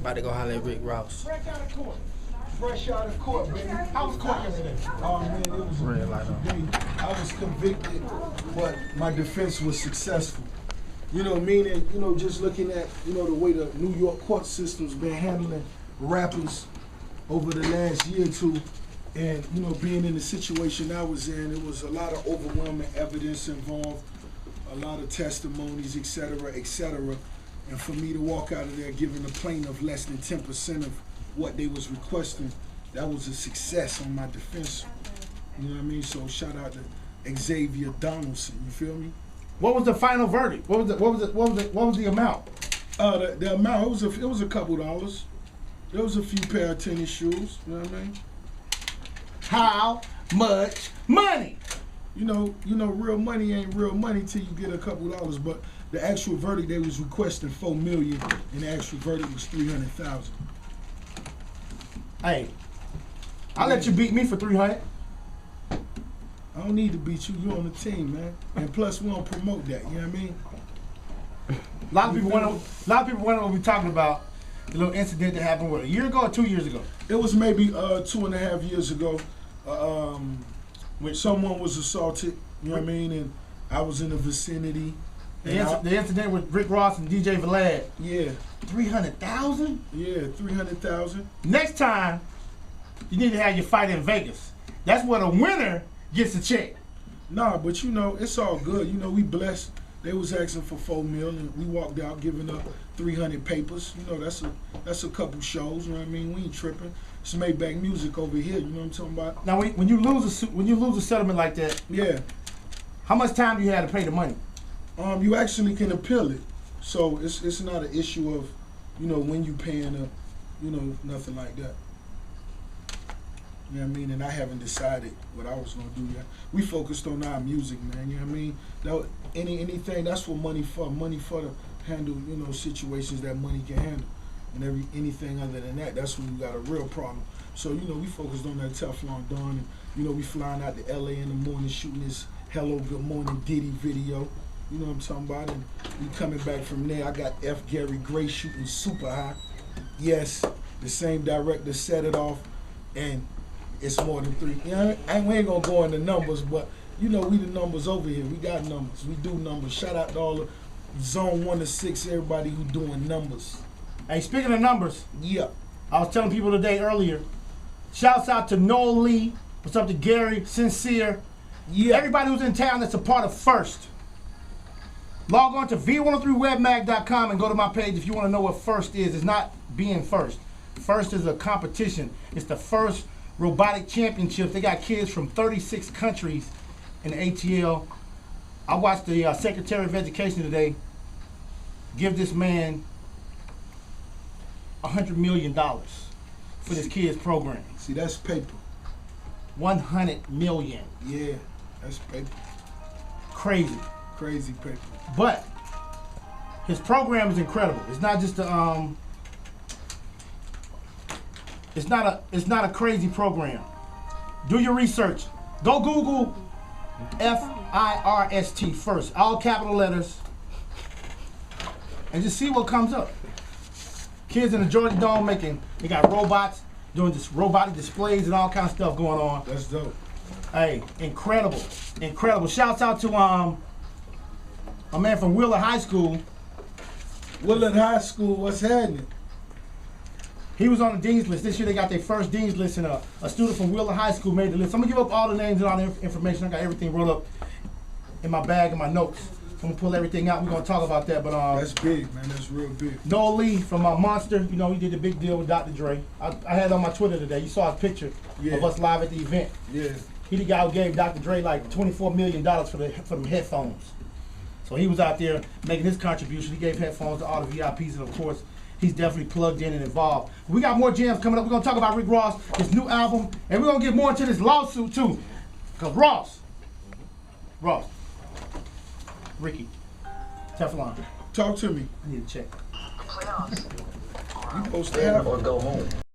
About to go holler at Rick Ross. Fresh out of court, baby. How was court yesterday? Oh man, it was a beautiful day. I was convicted, but my defense was successful. You know, meaning, you know, just looking at, you know, the way the New York court system's been handling rappers over the last year or two, and, you know, being in the situation I was in, it was a lot of overwhelming evidence involved, a lot of testimonies, et cetera, et cetera. And for me to walk out of there giving the plaintiff less than 10% of what they was requesting, that was a success on my defense. You know what I mean? So shout out to Xavier Donaldson. You feel me? What was the final verdict? What was the amount? The amount, it was a couple dollars. There was a few pair of tennis shoes. You know what I mean? How much money? You know, real money ain't real money till you get a couple dollars. But the actual verdict, they was requesting $4 million, and the actual verdict was $300,000. Hey, I'll let you beat me for 300. I don't need to beat you. You on the team, man. And plus, we don't promote that. You know what I mean? A lot of people wonder what we're talking about. The little incident that happened, what, a year ago or 2 years ago? It was maybe 2.5 years ago. When someone was assaulted. You know what I mean? And I was in the vicinity. The incident with Rick Ross and DJ Vlad. Yeah. 300,000? Yeah, 300,000. Next time, you need to have your fight in Vegas. That's where the winner gets a check. Nah, but you know, it's all good. You know, we blessed. They was asking for $4 million, and we walked out giving up 300 papers. You know, that's a couple shows. You know what I mean? We ain't tripping. It's Maybach music over here. You know what I'm talking about? Now, when you lose a settlement like that, yeah, how much time do you have to pay the money? You actually can appeal it, so it's not an issue of, you know, when you paying up, you know, nothing like that. You know what I mean? And I haven't decided what I was gonna do yet. We focused on our music, man. You know what I mean? That anything that's what money for to handle, you know, situations that money can handle. And anything other than that, that's when you got a real problem. So, you know, we focused on that Teflon Don, and, you know, we flying out to LA in the morning shooting this Hello Good Morning Diddy video. You know what I'm talking about? And we coming back from there. I got F. Gary Gray shooting Super High. Yes, the same director set it off, and it's more than 3. You know, we ain't gonna go into numbers, but you know, we the numbers over here. We got numbers. We do numbers. Shout out to all the Zone 1 to 6, everybody who doing numbers. Hey, speaking of numbers, yeah, I was telling people today earlier. Shouts out to Noel Lee. What's up to Gary, Sincere. Yeah, everybody who's in town that's a part of First. Log on to v103webmag.com and go to my page if you want to know what First is. It's not being first. First is a competition. It's the first robotic championships. They got kids from 36 countries in the ATL. I watched the Secretary of Education today give this man $100 million for this kids program. See, that's paper. 100 million. Yeah, that's paper. Crazy. Crazy paper. But his program is incredible. It's not just a it's not a crazy program. Do your research. Go Google FIRST first, all capital letters, and just see what comes up. Kids in the Georgia Dome they got robots doing just robotic displays and all kinds of stuff going on. That's dope. Hey, incredible, incredible. Shouts out to a man from Willard High School. Willard High School, what's happening? He was on the Dean's list. This year they got their first Dean's list, and a student from Willard High School made the list. I'm gonna give up all the names and all the information. I got everything rolled up in my bag and my notes. I'm gonna pull everything out. We're gonna talk about that. But that's big, man. That's real big. Noel Lee from Monster, you know, he did a big deal with Dr. Dre. I had it on my Twitter today. You saw a picture of us live at the event. Yeah. He the guy who gave Dr. Dre like $24 million for them headphones. So he was out there making his contribution. He gave headphones to all the VIPs, and of course, he's definitely plugged in and involved. We got more jams coming up. We're gonna talk about Rick Ross, his new album, and we're gonna get more into this lawsuit too. Cause Ross, Ricky, Teflon. Talk to me. I need to check. You supposed to have or go home.